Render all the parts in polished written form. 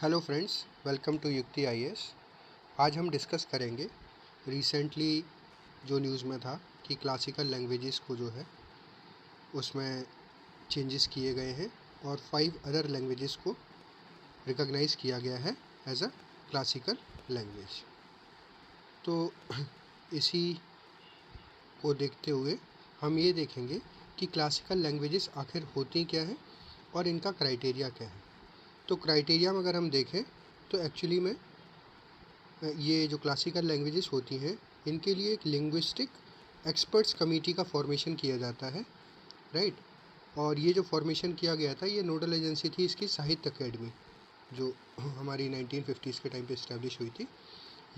Hello friends, welcome to युक्ति IAS. आज हम डिस्कस करेंगे रिसेंटली जो न्यूज़ में था कि क्लासिकल लैंग्वेजेस को जो है उसमें चेंजेस किए गए हैं और 5 अदर लैंग्वेजेस को रिकॉग्नाइज़ किया गया है एज अ क्लासिकल लैंग्वेज। तो इसी को देखते हुए हम ये देखेंगे कि क्लासिकल लैंग्वेजेस आखिर होती क्या हैं और इनका क्राइटेरिया क्या है। तो क्राइटेरिया में अगर हम देखें तो एक्चुअली में ये जो क्लासिकल लैंग्वेजेस होती हैं इनके लिए एक लिंग्विस्टिक एक्सपर्ट्स कमेटी का फॉर्मेशन किया जाता है, राइट। और ये जो फॉर्मेशन किया गया था ये नोडल एजेंसी थी इसकी साहित्य अकेडमी, जो हमारी 1950s के टाइम पे इस्टेब्लिश हुई थी,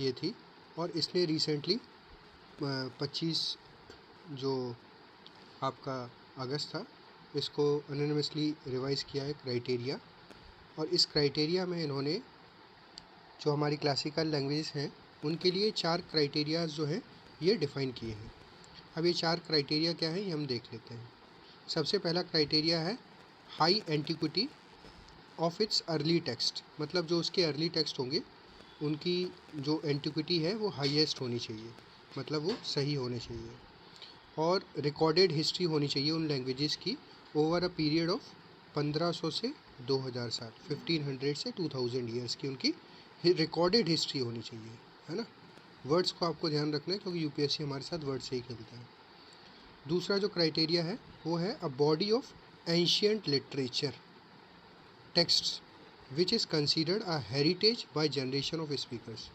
ये थी। और इसने रिसेंटली 25 जो आपका अगस्त था इसको एनोनिमसली रिवाइज़ किया है क्राइटेरिया। और इस क्राइटेरिया में इन्होंने जो हमारी क्लासिकल लैंग्वेजेस हैं उनके लिए 4 क्राइटेरियाज जो हैं ये डिफ़ाइन किए हैं। अब ये 4 क्राइटेरिया क्या है ये हम देख लेते हैं। सबसे पहला क्राइटेरिया है high antiquity of its early text, मतलब जो उसके अर्ली टेक्स्ट होंगे उनकी जो एंटिक्विटी है वो हाईएस्ट होनी चाहिए, मतलब वो सही होने चाहिए। और रिकॉर्डेड हिस्ट्री होनी चाहिए उन लैंग्वेजेस की ओवर अ पीरियड ऑफ 1500 से 2000 साल, 1500 से 2000 ईयर्स की उनकी रिकॉर्डेड हिस्ट्री होनी चाहिए, है ना। वर्ड्स को आपको ध्यान रखना है क्योंकि यूपीएससी हमारे साथ वर्ड से ही खेलता है। दूसरा जो क्राइटेरिया है वो है a body of ancient literature texts which is considered a heritage by generation of speakers,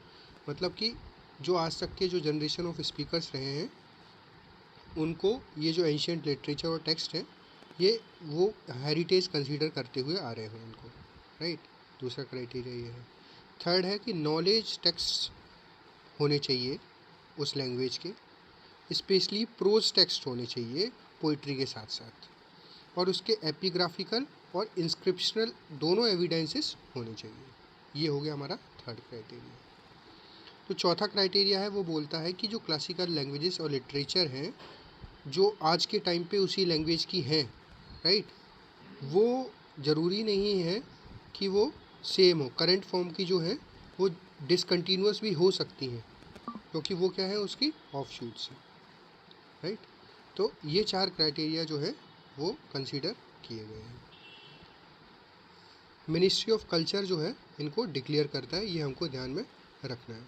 मतलब कि जो आज तक के जो जनरेशन ऑफ स्पीकर्स रहे हैं उनको ये जो एंशियंट लिटरेचर और टेक्स्ट है ये वो हेरिटेज कंसीडर करते हुए आ रहे हैं उनको, राइट। दूसरा क्राइटेरिया ये है। थर्ड है कि नॉलेज टेक्स्ट होने चाहिए उस लैंग्वेज के, स्पेशली प्रोज टेक्स्ट होने चाहिए पोइट्री के साथ साथ, और उसके एपिग्राफिकल और इंस्क्रिप्शनल दोनों एविडेंसेस होने चाहिए। ये हो गया हमारा थर्ड क्राइटेरिया। तो चौथा क्राइटेरिया है वो बोलता है कि जो क्लासिकल लैंग्वेजेस और लिटरेचर हैं जो आज के टाइम पे उसी लैंग्वेज की हैं, राइट, वो ज़रूरी नहीं है कि वो सेम हो। करंट फॉर्म की जो है वो डिसकंटिन्यूअस भी हो सकती हैं क्योंकि वो क्या है उसकी ऑफ शूट्स हैं, राइट। तो ये 4 क्राइटेरिया जो है वो कंसीडर किए गए हैं। मिनिस्ट्री ऑफ कल्चर जो है इनको डिक्लेयर करता है, ये हमको ध्यान में रखना है।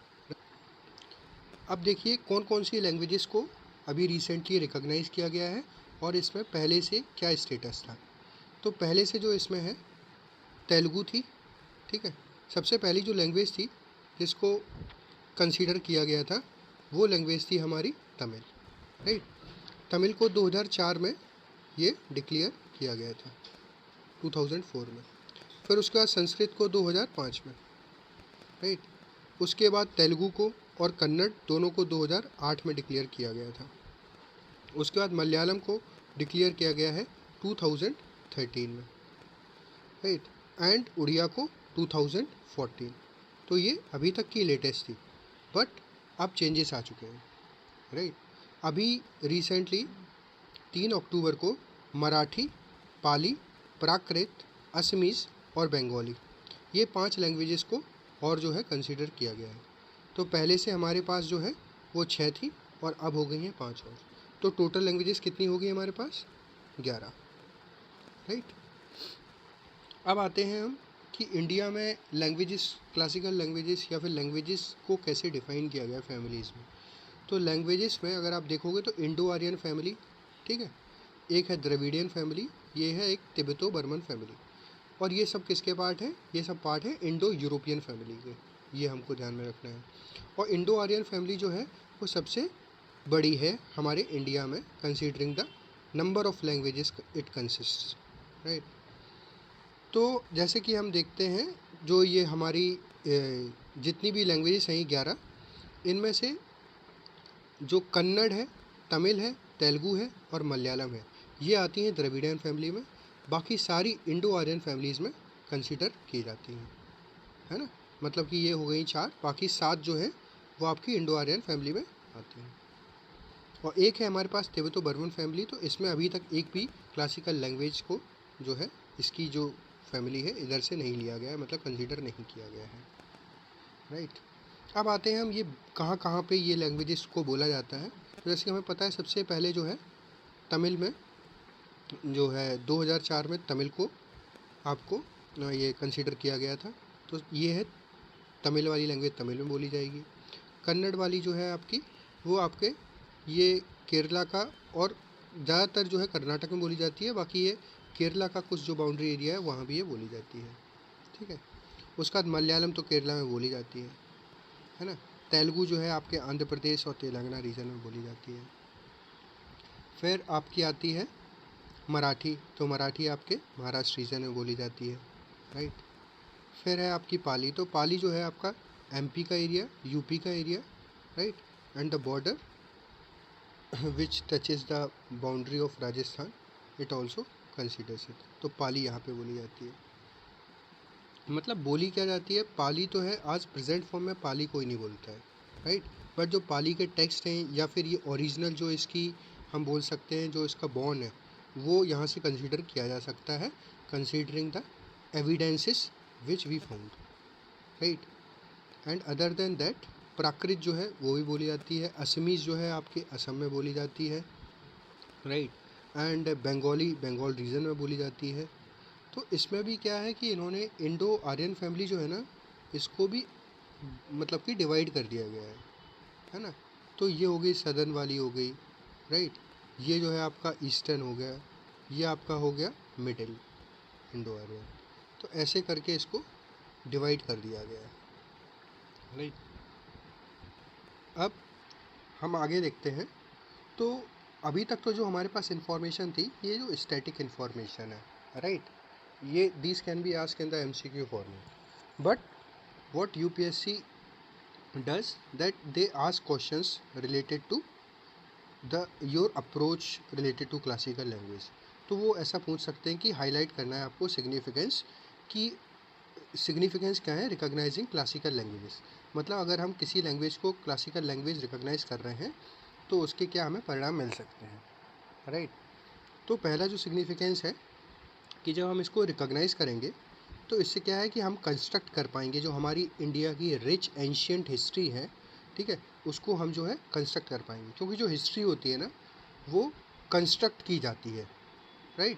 अब देखिए कौन कौन सी लैंग्वेजेस को अभी रिसेंटली रिकॉग्नाइज़ किया गया है और इसमें पहले से क्या स्टेटस था। तो पहले से जो इसमें है तेलुगु थी, ठीक है। सबसे पहली जो लैंग्वेज थी जिसको कंसीडर किया गया था वो लैंग्वेज थी हमारी तमिल, राइट। तमिल को 2004 में ये डिक्लेयर किया गया था, 2004 में। फिर उसके बाद संस्कृत को 2005 में, राइट। उसके बाद तेलुगु को और कन्नड़ दोनों को 2008 में डिक्लेयर किया गया था। उसके बाद मलयालम को डिक्लेयर किया गया है 2013 में, राइट। एंड उड़िया को 2014। तो ये अभी तक की लेटेस्ट थी, बट अब चेंजेस आ चुके हैं, राइट। अभी रिसेंटली 3 अक्टूबर को मराठी, पाली, प्राकृत, असमीज़ और बंगाली ये 5 लैंग्वेजेस को और जो है कंसीडर किया गया है। तो पहले से हमारे पास जो है वो 6 थी और अब हो गई हैं 5 और। तो टोटल लैंग्वेजेस कितनी हो गई हमारे पास 11, राइट। अब आते हैं हम कि इंडिया में लैंग्वेजेस, क्लासिकल लैंग्वेजेस या फिर लैंग्वेजेस को कैसे डिफ़ाइन किया गया फैमिलीज़ में। तो लैंग्वेजेस में अगर आप देखोगे तो इंडो आर्यन फैमिली, ठीक है, एक है द्रविडियन फैमिली, ये है एक तिब्बतो बर्मन फैमिली, और ये सब किसके पार्ट है, ये सब पार्ट है इंडो यूरोपियन फैमिली के, ये हमको ध्यान में रखना है। और इंडो आर्यन फैमिली जो है वो सबसे बड़ी है हमारे इंडिया में considering the number of languages it consist, right. तो जैसे कि हम देखते हैं जो ये हमारी जितनी भी लैंग्वेजेस हैं 11, इनमें से जो कन्नड़ है, तमिल है, तेलुगु है और मलयालम है ये आती हैं द्रविडियन फैमिली में। बाकी सारी इंडो आर्यन फैमिलीज़ में कंसीडर की जाती हैं, है ना। मतलब कि ये हो गई 4, बाकी 7 जो है वो आपकी इंडो आर्यन फैमिली में आती हैं। और एक है हमारे पास तिब्बतो बर्मन फैमिली, तो इसमें अभी तक एक भी क्लासिकल लैंग्वेज को जो है इसकी जो फैमिली है, इधर से नहीं लिया गया है, मतलब कंसिडर नहीं किया गया है, राइट। अब आते हैं हम ये कहाँ कहाँ पे ये लैंग्वेजेस को बोला जाता है। तो जैसे कि हमें पता है सबसे पहले जो है तमिल में जो है 2004 में तमिल को आपको ये कंसिडर किया गया था। तो ये है तमिल वाली लैंग्वेज, तमिल में बोली जाएगी। कन्नड़ वाली जो है आपकी वो आपके ये केरला का और ज़्यादातर जो है कर्नाटक में बोली जाती है, बाकी ये केरला का कुछ जो बाउंड्री एरिया है वहाँ भी ये बोली जाती है, ठीक है। उसका बाद मलयालम तो केरला में बोली जाती है ना। तेलुगु जो है आपके आंध्र प्रदेश और तेलंगाना रीजन में बोली जाती है। फिर आपकी आती है मराठी, तो मराठी आपके महाराष्ट्र रीजन में बोली जाती है, राइट। फिर है आपकी पाली, तो पाली जो है आपका एमपी का एरिया, यूपी का area, right, and the border which touches the boundary of Rajasthan, it also considers it. तो पाली यहाँ पे बोली जाती है। मतलब बोली क्या जाती है, पाली तो है, आज प्रेजेंट फॉर्म में पाली कोई नहीं बोलता है, राइट। बट जो पाली के टेक्स्ट हैं या फिर ये ओरिजिनल जो इसकी हम बोल सकते हैं जो इसका बॉर्न है वो यहाँ से कंसीडर किया जा सकता है, considering the evidences which we found, right. And other than that Prakrit जो है वो भी बोली जाती है, असमीज जो है आपके असम में बोली जाती है, right. And Bengali Bengal region में बोली जाती है। तो इसमें भी क्या है कि इन्होंने इंडो आर्यन फैमिली जो है ना इसको भी मतलब कि डिवाइड कर दिया गया है ना। तो ये हो गई सदर्न वाली हो गई, राइट। ये जो है आपका ईस्टर्न हो गया, ये आपका हो गया मिडिल इंडो आर्यन। तो ऐसे करके इसको डिवाइड कर दिया गया है, राइट। अब हम आगे देखते हैं। तो अभी तक तो जो हमारे पास इंफॉर्मेशन थी ये जो स्टैटिक इंफॉर्मेशन है, राइट, ये this can be asked in the MCQ format. But what UPSC does that they ask questions related to the your approach related to classical language. तो वो ऐसा पूछ सकते हैं कि हाईलाइट करना है आपको सिग्निफिकेंस की, सिग्निफिकेंस क्या है रिकॉग्नाइजिंग क्लासिकल लैंग्वेजेस। मतलब अगर हम किसी लैंग्वेज को क्लासिकल लैंग्वेज रिकॉग्नाइज कर रहे हैं तो उसके क्या हमें परिणाम मिल सकते हैं, राइट। तो पहला जो सिग्निफिकेंस है कि जब हम इसको रिकॉग्नाइज करेंगे तो इससे क्या है कि हम कंस्ट्रक्ट कर पाएंगे जो हमारी इंडिया की रिच एंशियंट हिस्ट्री है, ठीक है, उसको हम जो है कंस्ट्रक्ट कर पाएंगे। क्योंकि जो हिस्ट्री होती है ना वो कंस्ट्रक्ट की जाती है, राइट।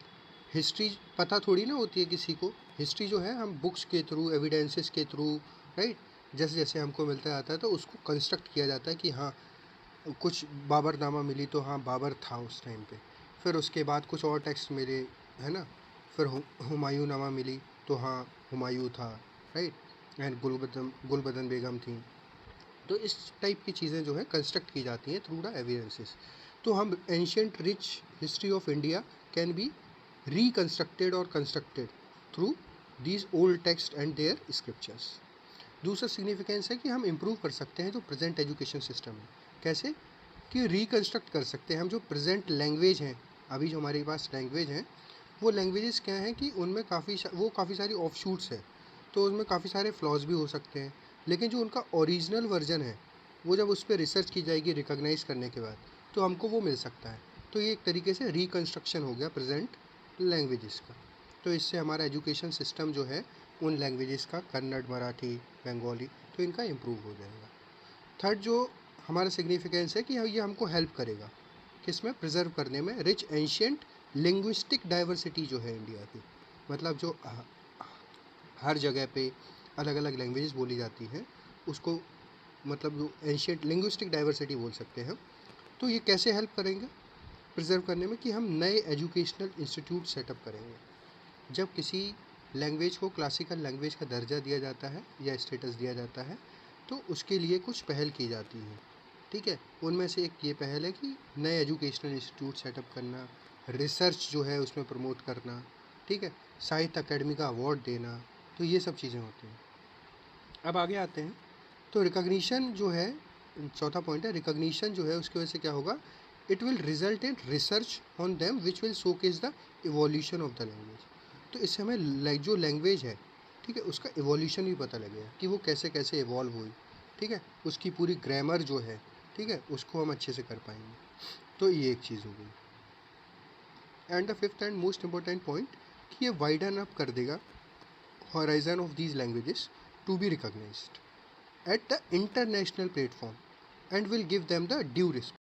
हिस्ट्री पता थोड़ी ना होती है किसी को, हिस्ट्री जो है हम बुक्स के थ्रू, एविडेंसेस के थ्रू, राइट, जैसे जैसे हमको मिलता जाता है तो उसको कंस्ट्रक्ट किया जाता है कि हाँ कुछ बाबरनामा मिली तो हाँ बाबर था उस टाइम पे, फिर उसके बाद कुछ और टेक्स्ट मिले, है ना, फिर हुमायूं नामा मिली तो हाँ हुमायूं था, राइट, एंड गुलबदन बेगम थी। तो इस टाइप की चीज़ें जो है कंस्ट्रक्ट की जाती हैं थ्रू द एविडेंसेस। तो हम ancient rich history of India can be reconstructed और constructed through these old text and their scriptures. दूसरा सिग्निफिकेंस है कि हम इम्प्रूव कर सकते हैं जो प्रेजेंट एजुकेशन सिस्टम है। कैसे कि रिकंस्ट्रक्ट कर सकते हैं हम जो प्रेजेंट लैंग्वेज हैं, अभी जो हमारे पास लैंग्वेज हैं वो लैंग्वेजेस क्या हैं कि उनमें काफ़ी सारी ऑफशूट्स हैं, तो उसमें काफ़ी सारे फ्लॉज भी हो सकते हैं। लेकिन जो उनका ओरिजिनल वर्जन है वो जब उस पर रिसर्च की जाएगी रिकॉग्नाइज करने के बाद तो हमको वो मिल सकता है। तो ये एक तरीके से रिकंस्ट्रक्शन हो गया प्रेजेंट लैंग्वेजेस का। तो इससे हमारा एजुकेशन सिस्टम जो है उन लैंग्वेजेस का, कन्नड़, मराठी, बंगाली, तो इनका इम्प्रूव हो जाएगा। थर्ड जो हमारा सिग्निफिकेंस है कि ये हमको हेल्प करेगा किसमें, प्रिजर्व करने में रिच एंशियंट लिंग्विस्टिक डाइवर्सिटी जो है इंडिया की। मतलब जो हर जगह पे अलग अलग लैंग्वेजेस बोली जाती हैं उसको मतलब जो एंशियंट लिंग्विस्टिक डाइवर्सिटी बोल सकते हैं। तो ये कैसे हेल्प करेंगे प्रिजर्व करने में कि हम नए एजुकेशनल इंस्टीट्यूट सेटअप करेंगे। जब किसी लैंग्वेज को क्लासिकल लैंग्वेज का दर्जा दिया जाता है या स्टेटस दिया जाता है तो उसके लिए कुछ पहल की जाती है, ठीक है। उनमें से एक ये पहल है कि नए एजुकेशनल इंस्टीट्यूट सेटअप करना, रिसर्च जो है उसमें प्रमोट करना, ठीक है, साहित्य अकेडमी का अवार्ड देना, तो ये सब चीज़ें होती हैं। अब आगे आते हैं। तो रिकॉग्निशन जो है, चौथा पॉइंट है रिकॉग्निशन जो है उसकी वजह से क्या होगा, it will result in research on them which will showcase the evolution of the language. तो इससे हमें जो लैंग्वेज है, ठीक है, उसका इवोल्यूशन भी पता लगेगा कि वो कैसे कैसे इवॉल्व हुई, ठीक है, उसकी पूरी ग्रामर जो है, ठीक है, उसको हम अच्छे से कर पाएंगे। तो ये एक चीज़ हो गई। And the fifth and most important point कि ये वाइडन अप कर देगा horizon of these languages to be recognized at the international platform and will give them the due respect.